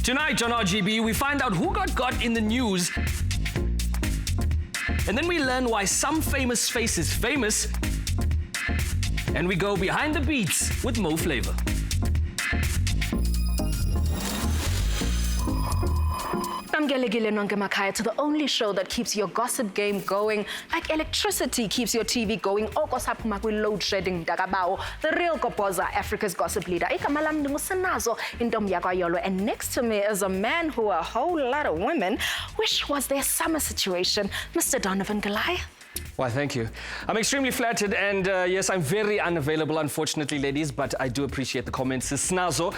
Tonight on RGB, we find out who got in the news. And then we learn why some famous face is famous. And we go behind the beats with Flava. To the only show that keeps your gossip game going, like electricity keeps your TV going. Load shedding. The real Yoko Poza, Africa's gossip leader. And next to me is a man who a whole lot of women wish was their summer situation, Mr. Donovan Goliath. Why, thank you. I'm extremely flattered, and yes, I'm very unavailable, unfortunately, ladies, but I do appreciate the comments. Snazo.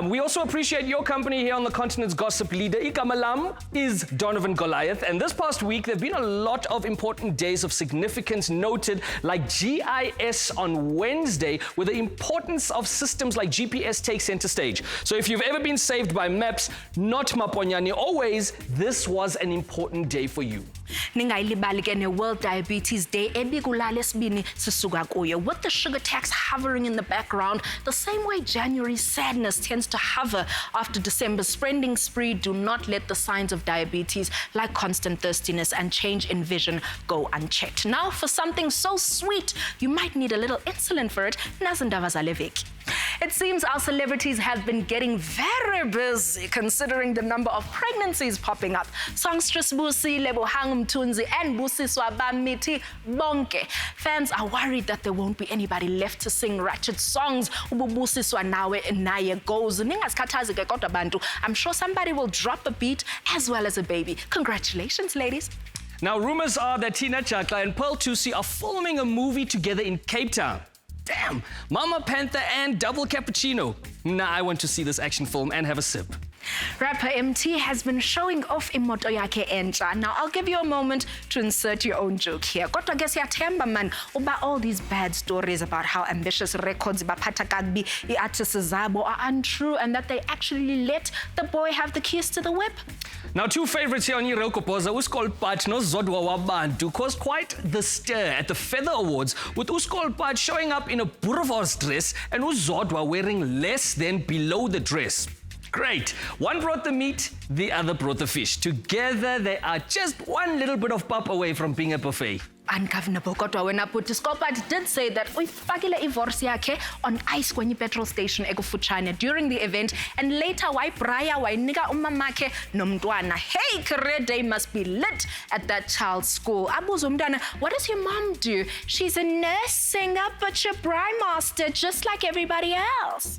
We also appreciate your company here on the continent's gossip leader. Ikamalam is Donovan Goliath, and this past week, there have been a lot of important days of significance noted, like GIS on Wednesday, where the importance of systems like GPS takes center stage. So if you've ever been saved by maps, not Maponyani, always, this was an important day for you. World Diabetes Day, with the sugar tax hovering in the background, the same way January's sadness tends to hover after December's spending spree. Do not let the signs of diabetes, like constant thirstiness and change in vision, go unchecked. Now, for something so sweet, you might need a little insulin for it. It seems our celebrities have been getting very busy considering the number of pregnancies popping up. Songstress Busi, Lebohang Mtunzi, and Busi Swabamiti Bonke. Fans are worried that there won't be anybody left to sing ratchet songs. Ububusi Swanawe Naye goes. I'm sure somebody will drop a beat as well as a baby. Congratulations, ladies. Now, rumors are that Tina Chakla and Pearl Thusi are filming a movie together in Cape Town. Damn, Mama Panther and Double Cappuccino. Nah, I want to see this action film and have a sip. Rapper MT has been showing off imoto yake entsha. Now, I'll give you a moment to insert your own joke here. Kodwa ke siyathemba man uba all these bad stories about how ambitious records baphatha kakubi i-artists zabo are untrue and that they actually let the boy have the keys to the whip. Now, two favorites here on Yoko Poza, Uskolpat no Zodwa Wabantu, caused quite the stir at the Feather Awards, with Uskolpat showing up in a bourgeois dress and Uzodwa wearing less than below the dress. Great. One brought the meat, the other brought the fish. Together, they are just one little bit of pop away from being a buffet. Ungovernable. Kodwa wena Puti Scopat did say that uyifakile ivorce yakhe on ice kwenye petrol station ekufutshane during the event, and later wayibraya wayinika umamakhe nomntwana. Hey, career day must be lit at that child's school. Abuza umntwana, what does your mom do? She's a nurse, singer, butcher, braai master, just like everybody else.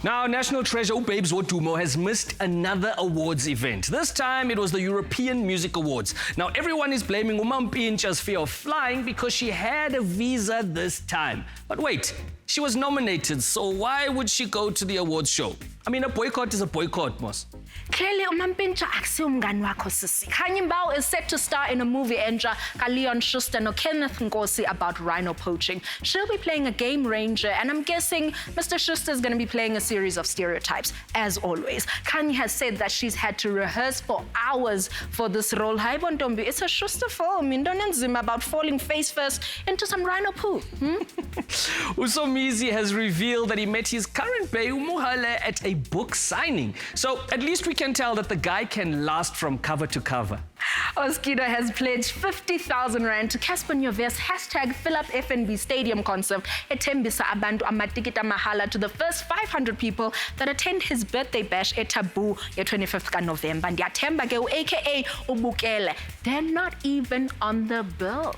Now, National Treasure Babes Wotumo has missed another awards event. This time, it was the European Music Awards. Now, everyone is blaming Umampincha's fear of flying because she had a visa this time. But wait, she was nominated, so why would she go to the awards show? I mean, a boycott is a boycott, Moss. Clearly, Umampincha aksi umngani wakho sisi. Khanyimbao is set to star in a movie enja Leon Schuster no Kenneth Nkosi about rhino poaching. She'll be playing a game ranger, and I'm guessing Mr. Schuster is going to be playing a series of stereotypes, as always. Kanye has said that she's had to rehearse for hours for this role. Hi, Bontombi, it's a Schuster film. Indonenzim about falling face first into some rhino poo. Usomizi has revealed that he met his current bae Umuhale at a book signing. So at least we can tell that the guy can last from cover to cover. Oskido has pledged 50,000 rand to Casper Nyovest #FillUpFNB Stadium concert etembisa abantu amatikita mahala to the first 500 people that attend his birthday bash eTabu on 25th November. Ndiyathemba ke aka ubukele. They're not even on the bill.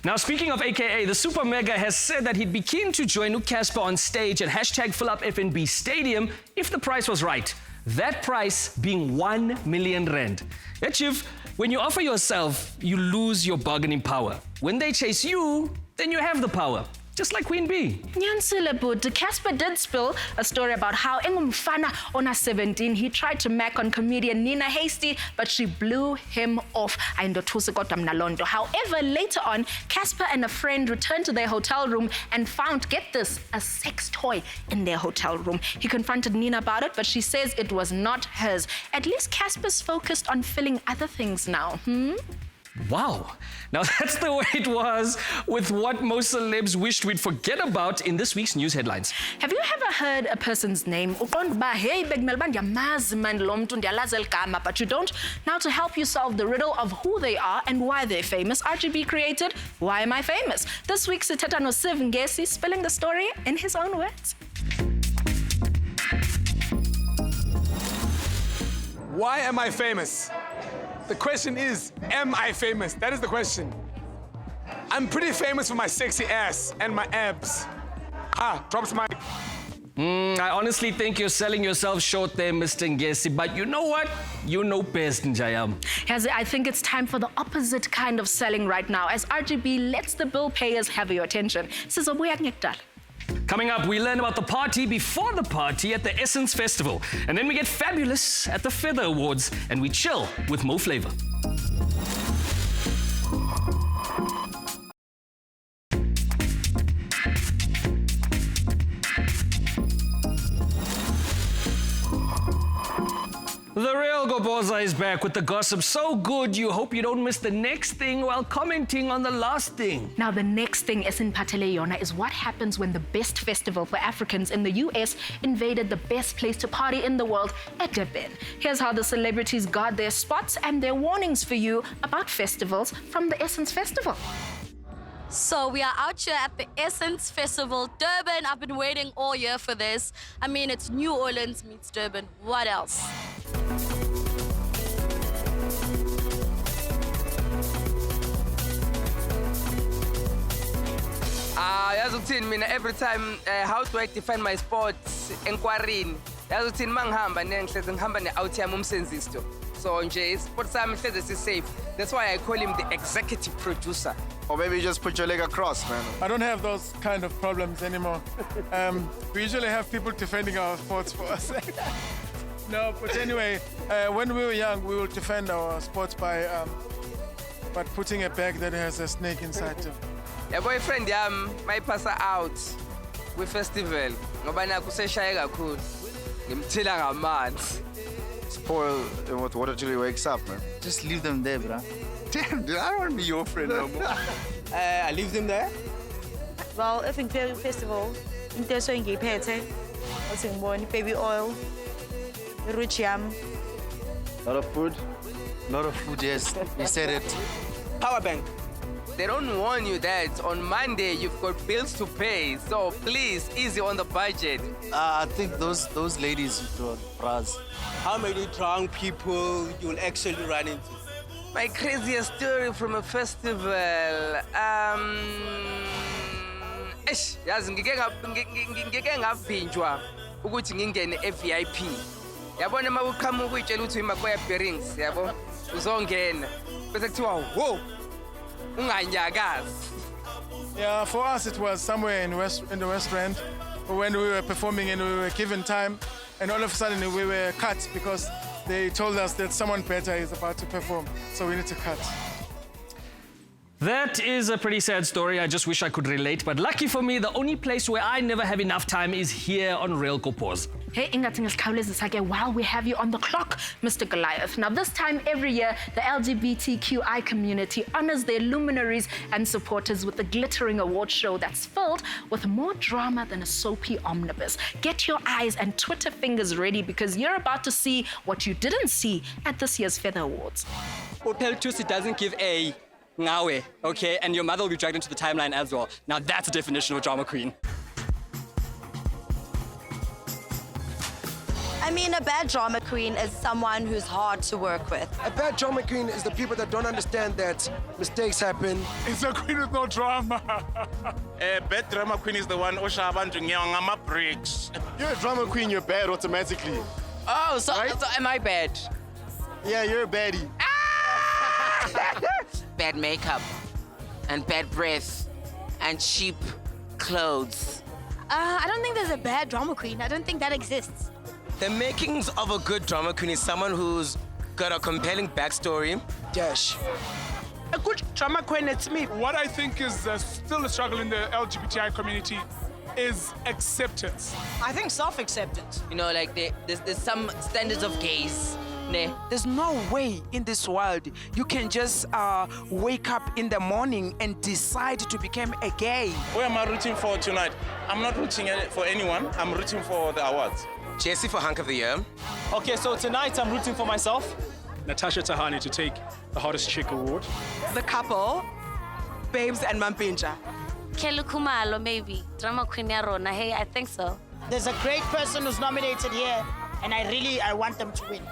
Now, speaking of AKA, the Super Mega has said that he'd be keen to join Casper on stage at #FillUpFNB Stadium if the price was right. That price being 1 million rand. Yeah, Chief, when you offer yourself, you lose your bargaining power. When they chase you, then you have the power. Just like Queen Bee. Nyansile Casper did spill a story about how Engumfana on 17, he tried to mac on comedian Nina Hasty, but she blew him off. However, later on, Casper and a friend returned to their hotel room and found, get this, a sex toy in their hotel room. He confronted Nina about it, but she says it was not hers. At least Casper's focused on filling other things now. Wow. Now that's the way it was with what most celebs wished we'd forget about in this week's news headlines. Have you ever heard a person's name? But you don't? Now to help you solve the riddle of who they are and why they're famous, RGB created Why Am I Famous? This week's Sithetha no Siv Ngesi spelling the story in his own words. Why am I famous? The question is, am I famous? That is the question. I'm pretty famous for my sexy ass and my abs. Drops my... I honestly think you're selling yourself short there, Mr. Ngesi, but you know what? You know best, Njayam. Hazi, I think it's time for the opposite kind of selling right now, as RGB lets the bill payers have your attention. Coming up, we learn about the party before the party at the Essence Festival. And then we get fabulous at the Feather Awards, and we chill with Mo Flava. The real Yoko Poza is back with the gossip so good you hope you don't miss the next thing while commenting on the last thing. Now the next thing Esin Patele Yona is what happens when the best festival for Africans in the US invaded the best place to party in the world at Durban. Here's how the celebrities got their spots and their warnings for you about festivals from the Essence Festival. So we are out here at the Essence Festival, Durban. I've been waiting all year for this. I mean, it's New Orleans meets Durban. What else? Every time, how do I define my sports? Enquiring. So sports is safe. That's why I call him the executive producer. Or maybe you just put your leg across, man. I don't have those kind of problems anymore. We usually have people defending our sports for us. No, but anyway, when we were young, we would defend our sports by putting a bag that has a snake inside too. Yeah, boyfriend, my passer out with festival. Ngobana kuseshaya kakhulu. Ngimthila ngamanzi. Spoil him with water till he wakes up, man. Just leave them there, bro. Damn, dude, I don't want to be your friend no more. I leave them there. Well, if in Fairy Festival, in Teso in Gipete, what's in one, baby oil, rich yam. Lot of food. Lot of food, yes. You said it. Power bank. They don't warn you that on Monday you've got bills to pay, so please, easy on the budget. I think those ladies do bras. How many drunk people you'll actually run into? My craziest story from a festival. Yazi ngike ngabhinjwa ukuthi ngingene eVIP. Yabona mawuqhamuka ukutshela ukuthi imakoya bearings, yabo uzongena. Bese kuthiwa whoa. Yeah, for us it was somewhere in the West Rand when we were performing and we were given time, and all of a sudden we were cut because they told us that someone better is about to perform, so we need to cut. That is a pretty sad story. I just wish I could relate, but lucky for me, the only place where I never have enough time is here on Yoko Poza. Hey, while we have you on the clock, Mr. Goliath. Now, this time every year, the LGBTQI community honors their luminaries and supporters with a glittering award show that's filled with more drama than a soapy omnibus. Get your eyes and Twitter fingers ready because you're about to see what you didn't see at this year's Feather Awards. Hotel Tusi doesn't give a ngawe, okay? And your mother will be dragged into the timeline as well. Now that's a definition of drama queen. I mean, a bad drama queen is someone who's hard to work with. A bad drama queen is the people that don't understand that mistakes happen. It's a queen with no drama. A bad drama queen is the one osha abantu ngiyangama breaks. You're a drama queen, you're bad automatically. Oh, so, right? So am I bad? Yeah, you're a baddie. Bad makeup and bad breath and cheap clothes. I don't think there's a bad drama queen. I don't think that exists. The makings of a good drama queen is someone who's got a compelling backstory. Dash. A good drama queen, it's me. What I think is still a struggle in the LGBTI community is acceptance. I think self-acceptance. You know, like there's some standards of gays Ne? There's no way in this world you can just wake up in the morning and decide to become a gay. Who am I rooting for tonight? I'm not rooting for anyone. I'm rooting for the awards. Jesse for Hunk of the Year. Okay, so tonight I'm rooting for myself. Natasha Tahani to take the Hottest Chick Award. The couple, Babes and Mampinja. Kelly Kumalo, maybe. Drama Queen Yarona. Hey, I think so. There's a great person who's nominated here, and I want them to win.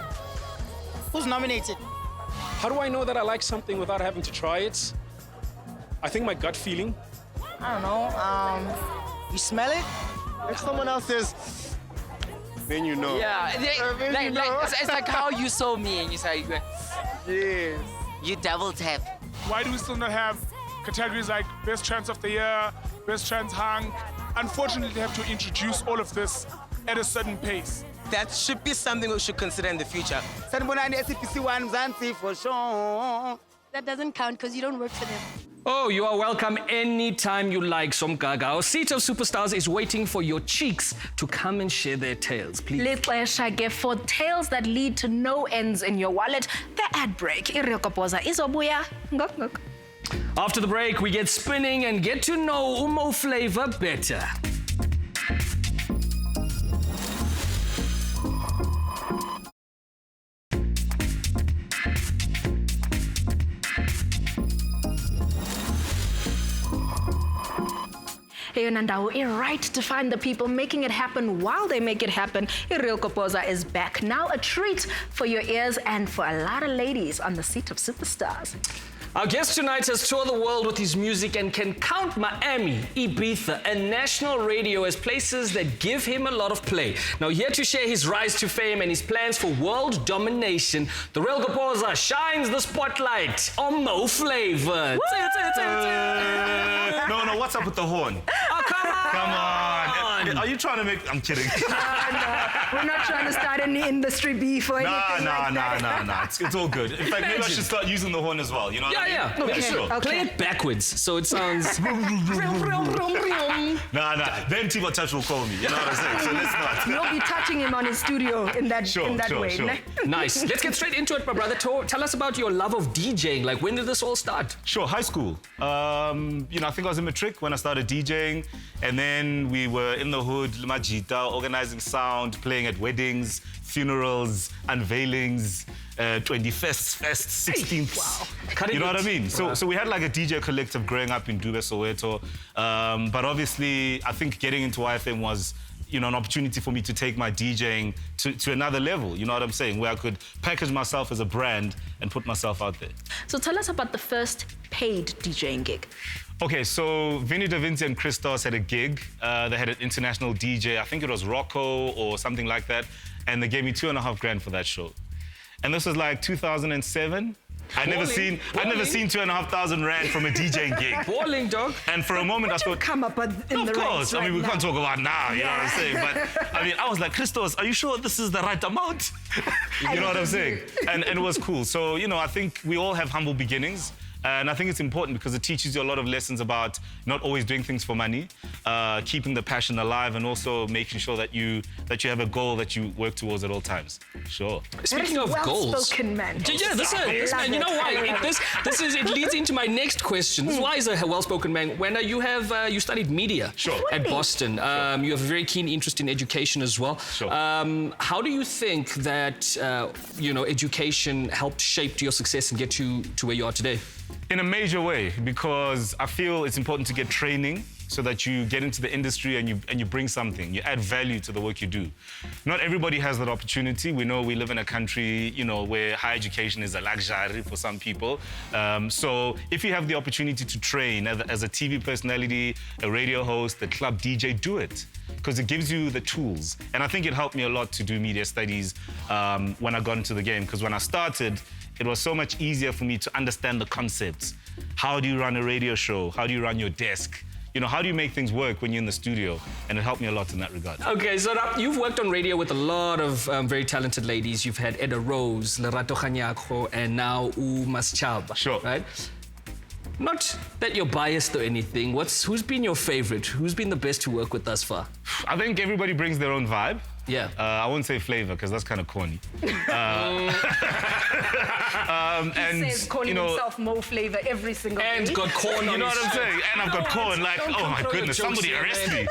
Who's nominated? How do I know that I like something without having to try it? I think my gut feeling. I don't know. You smell it? If someone else says, then you know. Yeah, it's like how you saw me and you say, Yes. You double tap. Why do we still not have categories like Best Trans of the Year, Best Trans Hunk? Unfortunately, they have to introduce all of this at a certain pace. That should be something we should consider in the future. for sure. That doesn't count because you don't work for them. Oh, you are welcome anytime you like, Somgaga. Our seat of superstars is waiting for your cheeks to come and share their tales, please. Lixesha for tales that lead to no ends in your wallet. The ad break. Yoko Poza izobuya. Ngok. After the break, we get spinning and get to know Flava better. Hey, Nandao, right to find the people making it happen while they make it happen. Yoko Poza is back. Now a treat for your ears and for a lot of ladies on the seat of superstars. Our guest tonight has toured the world with his music and can count Miami, Ibiza, and national radio as places that give him a lot of play. Now, here to share his rise to fame and his plans for world domination, the Yoko Poza shines the spotlight on Flava. No, what's up with the horn? Oh, come on. Are you trying to make... I'm kidding. We're not trying to start any industry beef or anything like that. Nah. It's all good. In fact, maybe I should start using the horn as well. You know what I mean? Yeah. Okay. Sure. Okay. Play it backwards so it sounds... Nah. Then Tiba Touch will call me. You know what I'm saying? So let's not. You'll be touching him on his studio in that way. Sure. Nice. Let's get straight into it, my brother. Tell us about your love of DJing. Like, when did this all start? Sure, high school. I think I was in matric when I started DJing. And then we were in the hood, Majita, organizing sound, playing at weddings, funerals, unveilings, 21st, 16th. Wow. You know what I mean? So we had like a DJ collective growing up in Dube, Soweto. But obviously, I think getting into YFM was an opportunity for me to take my DJing to another level, you know what I'm saying, where I could package myself as a brand and put myself out there. So tell us about the first paid DJing gig. Okay, so Vinny Da Vinci and Christos had a gig. They had an international DJ, I think it was RGB or something like that, and they gave me $2,500 for that show. And this was like 2007. I'd never seen R2,500 from a DJing gig. Balling, dog. And for a moment I thought, come up in the of course. Right, I mean, we can't talk about now, you know what I'm Yeah. saying? But I mean, I was like, Christos, are you sure this is the right amount? You know what I'm saying? And it was cool. So, I think we all have humble beginnings. And I think it's important because it teaches you a lot of lessons about not always doing things for money, keeping the passion alive, and also making sure that you have a goal that you work towards at all times. Sure. Speaking of goals, well-spoken man. Yeah, this man. You know why? It leads into my next question. This is why he's a well-spoken man. When you studied media at Boston, you have a very keen interest in education as well. Sure. How do you think that education helped shape your success and get you to where you are today? In a major way, because I feel it's important to get training so that you get into the industry and you bring something, you add value to the work you do. Not everybody has that opportunity. We know we live in a country, where higher education is a luxury for some people. So if you have the opportunity to train as a TV personality, a radio host, a club DJ, do it, because it gives you the tools. And I think it helped me a lot to do media studies when I got into the game, because when I started, it was so much easier for me to understand the concepts. How do you run a radio show? How do you run your desk? How do you make things work when you're in the studio? And it helped me a lot in that regard. Okay, so you've worked on radio with a lot of very talented ladies. You've had Eda Rose, LaRocco, and now Maschaba. Sure. Right? Not that you're biased or anything. Who's been your favorite? Who's been the best to work with thus far? I think everybody brings their own vibe. Yeah. I won't say flavor because that's kind of corny. He says calling himself Mo Flavor every single day. And got corn. You know what I'm saying? And I've got corn. Like, oh my goodness, somebody arrest me.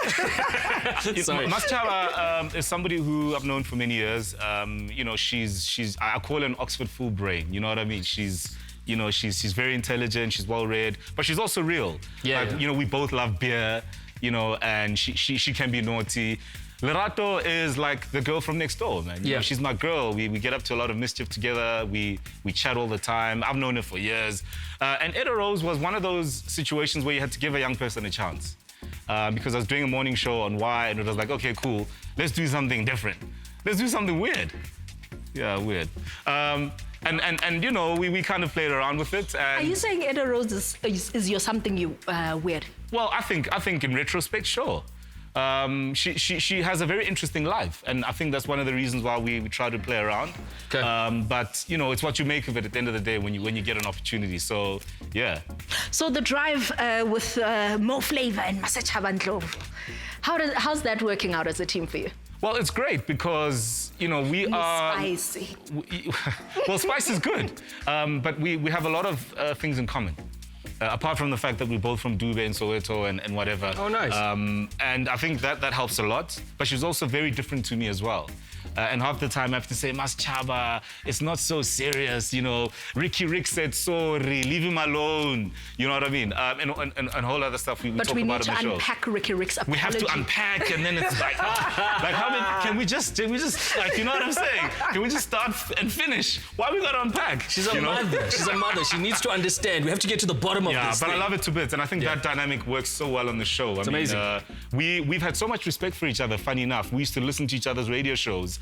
Maschaba is somebody who I've known for many years. You know, I call her an Oxford full brain. You know what I mean? She's very intelligent. She's well read, but she's also real. Yeah. Like, you know, we both love beer. You know, and she can be naughty. LaRocco is like the girl from next door, man. You know, she's my girl. We get up to a lot of mischief together. We chat all the time. I've known her for years. And Etta Rose was one of those situations where you had to give a young person a chance. Because I was doing a morning show on Y, and it was like, okay, cool, let's do something different. Let's do something weird. Yeah, weird. And you know, we kind of played around with it. And Are you saying Etta Rose is your something you weird? Well, I think in retrospect, sure. She has a very interesting life, and I think that's one of the reasons why we try to play around. Okay. But you know, it's what you make of it at the end of the day when you get an opportunity. So yeah. So the drive with Mo Flavor and Masechaba Ndlovu, how's that working out as a team for you? Well, it's great because, you know, we are... Spicy. Well, spice is good, but we have a lot of things in common. Apart from the fact that we're both from Dube and Soweto and whatever. Oh, nice. And I think that helps a lot. But she's also very different to me as well. And half the time I have to say, Maschaba, it's not so serious, you know. Rick said sorry, leave him alone. You know what I mean? And whole other stuff we talk about on the show. But we need to unpack Rick's apology. We have to unpack, and then it's like how many, can we just, like, you know what I'm saying? Can we just start and finish? Why we gotta unpack? She's a mother. She's a mother. She needs to understand. We have to get to the bottom of this. Yeah, but I love it to bits, and I think that dynamic works so well on the show. It's amazing. We've had so much respect for each other, funny enough. We used to listen to each other's radio shows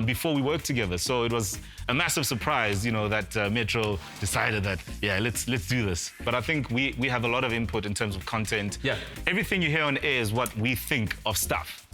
before we worked together. So it was a massive surprise, you know, that Metro decided that, yeah, let's do this. But I think we have a lot of input in terms of content. Yeah. Everything you hear on air is what we think of stuff.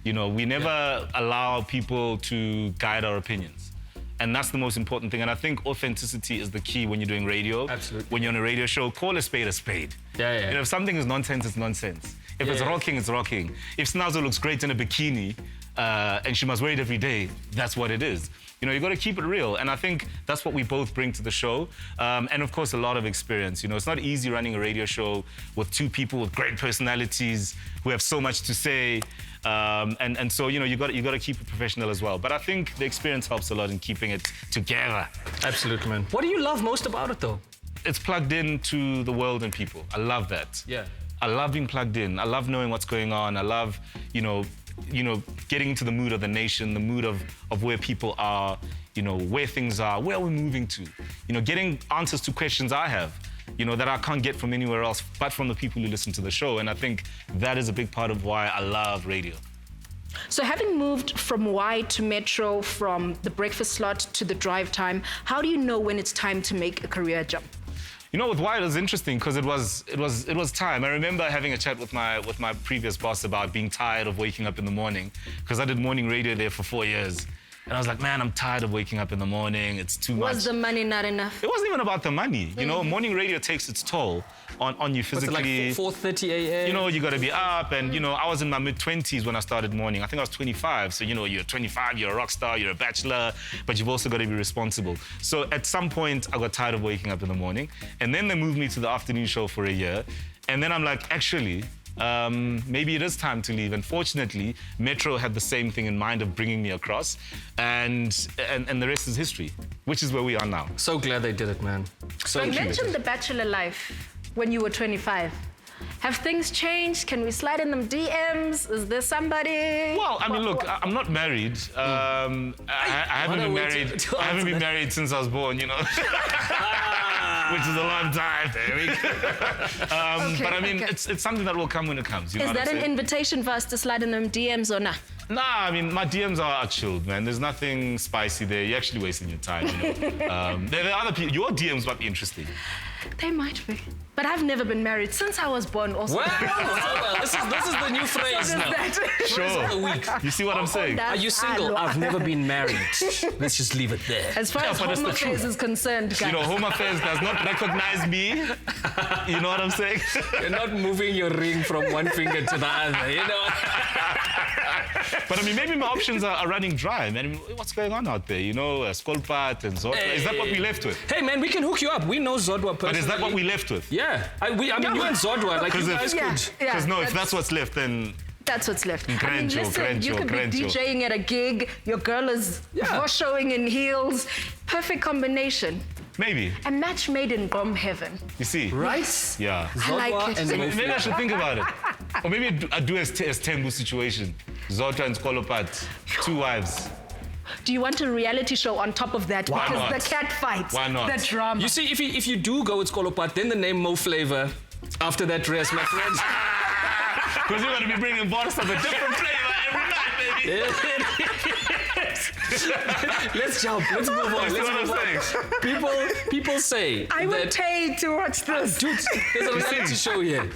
You know, we never allow people to guide our opinions. And that's the most important thing. And I think authenticity is the key when you're doing radio. Absolutely. When you're on a radio show, call a spade a spade. Yeah. You know, if something is nonsense, it's nonsense. If it's rocking, it's rocking. If Snazo looks great in a bikini and she must wear it every day, that's what it is. You know, you got to keep it real. And I think that's what we both bring to the show. And of course, a lot of experience. You know, it's not easy running a radio show with two people with great personalities who have so much to say. And so, you know, you got to keep it professional as well. But I think the experience helps a lot in keeping it together. Absolutely, man. What do you love most about it, though? It's plugged into the world and people. I love that. Yeah. I love being plugged in. I love knowing what's going on. I love, you know, getting into the mood of the nation, the mood of where people are, you know, where things are, where we're moving to. You know, getting answers to questions I have, you know, that I can't get from anywhere else but from the people who listen to the show. And I think that is a big part of why I love radio. So having moved from Y to Metro, from the breakfast slot to the drive time, how do you know when it's time to make a career jump? You know, with Y, it was interesting because it was time. I remember having a chat with my previous boss about being tired of waking up in the morning because I did morning radio there for 4 years. And I was like, man, I'm tired of waking up in the morning. It's too much. Was the money not enough? It wasn't even about the money. You know, morning radio takes its toll on you physically. What's it, like 4:30 a.m.? You know, you got to be up. And, you know, I was in my mid-20s when I started morning. I think I was 25. So, you know, you're 25, you're a rock star, you're a bachelor, but you've also got to be responsible. So at some point, I got tired of waking up in the morning. And then they moved me to the afternoon show for a year. And then I'm like, actually, maybe it is time to leave. And fortunately, Metro had the same thing in mind of bringing me across, and the rest is history, which is where we are now. So glad they did it, man. So you mentioned the bachelor life when you were 25. Have things changed? Can we slide in them DMs? Is there somebody? Well, I mean, look, I'm not married. I haven't been married. I haven't been married since I was born, you know. Which is a long time, Derek. But I mean, it's something that will come when it comes. You know is that an invitation for us to slide in them DMs or not? Nah, I mean, my DMs are chilled, man. There's nothing spicy there. You're actually wasting your time, you know. There are other people. Your DMs might be interesting. They might be. But I've never been married since I was born also. Well, this is the new phrase now. Sure. You see what I'm saying? Are you single? I've never been married. Let's just leave it there. As far as Home Affairs is concerned, guys. You know, Home Affairs does not recognize me. You know what I'm saying? You're not moving your ring from one finger to the other, you know? But I mean, maybe my options are running dry, man. I mean, what's going on out there? You know, Skolpat and Zodwa. Is that what we left with? Hey, man, we can hook you up. We know Zodwa personally. But is that what we left with? Yeah. I mean, you and Zodwa, like, you guys could... Because if that's what's left, then... That's what's left. Crencho, I mean, listen, you could be DJing at a gig, your girl is showing in heels. Perfect combination. Maybe. A match made in Grom heaven. You see? Right? Yeah. I like it. Maybe I should think about it. Or maybe I do a Tembu situation. Zodwa and Skolopat, 2 wives. Do you want a reality show on top of that? Why because not? the cat fights, Why not? the drama. You see, if you do go with Skolopat, then the name Mo Flava after that dress, my friends. Because you're going to be bringing bottles of a different flavor every night, baby. Let's jump. Let's move on. That's what I'm saying. People say I would pay to watch this. Dude, there's a reality show here.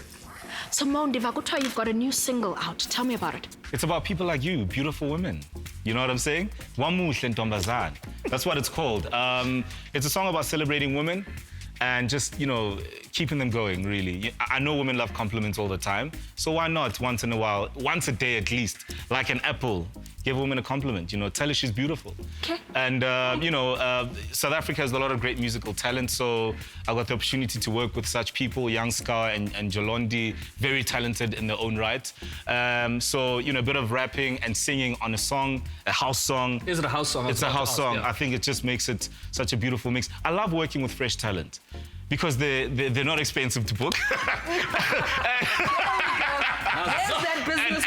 So, Mon Divakuta, you've got a new single out. Tell me about it. It's about people like you, beautiful women. You know what I'm saying? Wamuhle ntombazana. That's what it's called. It's a song about celebrating women and just, you know, keeping them going, really. I know women love compliments all the time, so why not once in a while, once a day at least, like an apple, give a woman a compliment, you know, tell her she's beautiful. Okay. And, you know, South Africa has a lot of great musical talent, so I got the opportunity to work with such people, Young Scar and Jolondi, very talented in their own right. So, you know, a bit of rapping and singing on a song, a house song. Is it a house song? It's a house song. Yeah. I think it just makes it such a beautiful mix. I love working with fresh talent because they're not expensive to book.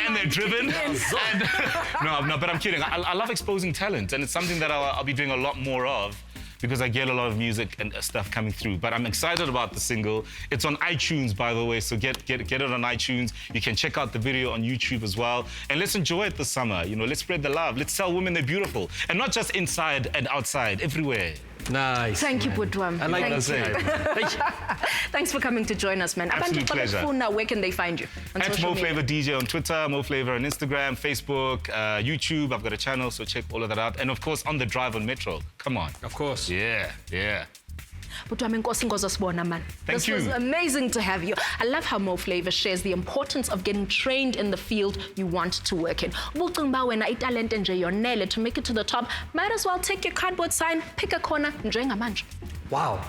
And they're driven. No, but I'm kidding. I love exposing talent, and it's something that I'll be doing a lot more of because I get a lot of music and stuff coming through. But I'm excited about the single. It's on iTunes, by the way, so get it on iTunes. You can check out the video on YouTube as well. And let's enjoy it this summer. You know, let's spread the love. Let's tell women they're beautiful. And not just inside and outside, everywhere. Nice. Thank you, Putwam. I like that. Thanks for coming to join us, man. Absolute pleasure. Now, where can they find you? At Mo Flava DJ on Twitter, Mo Flava on Instagram, Facebook, YouTube. I've got a channel, so check all of that out. And of course, on the drive on Metro. Come on. Of course. Yeah. Thank This was amazing to have you. I love how Mo Flava shares the importance of getting trained in the field you want to work in. To make it to the top, might as well take your cardboard sign, pick a corner, Wow.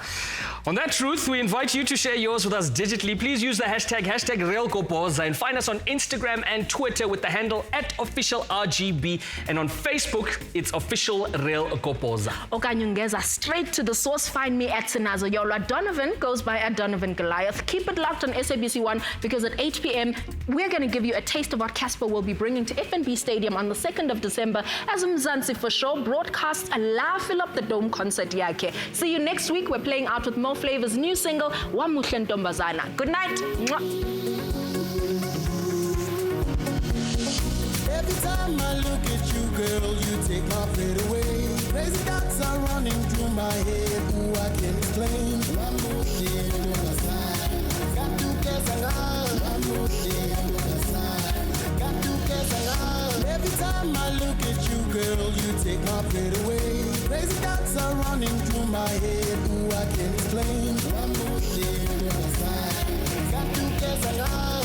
On that truth, we invite you to share yours with us digitally. Please use the hashtag Yoko Poza and find us on Instagram and Twitter with the handle @officialRGB, and on Facebook, it's official Yoko Poza. Okanyungeza straight to the source. Find me at Sinazo. Yola Donovan goes by at Donovan Goliath. Keep it locked on SABC1 because at 8 p.m. we're going to give you a taste of what Casper will be bringing to FNB Stadium on the 2nd of December as Mzansi for sure broadcasts a La Fill Up the Dome concert yake. See you next week. We're playing out with Mo Flava's new single, Wamuhle Ntombazana. Good night. Mwah. Every time I look at you, girl, you take my breath away. Crazy thoughts are running through my head. Who I can explain? Wamuhle Ntombazana. Got to get along. Wamuhle Ntombazana. Got to get along. Every time I look at you, girl, you take my breath away. Crazy thoughts are running through my head. Who I can explain? Wamuhle Ntombazana. Got to get along.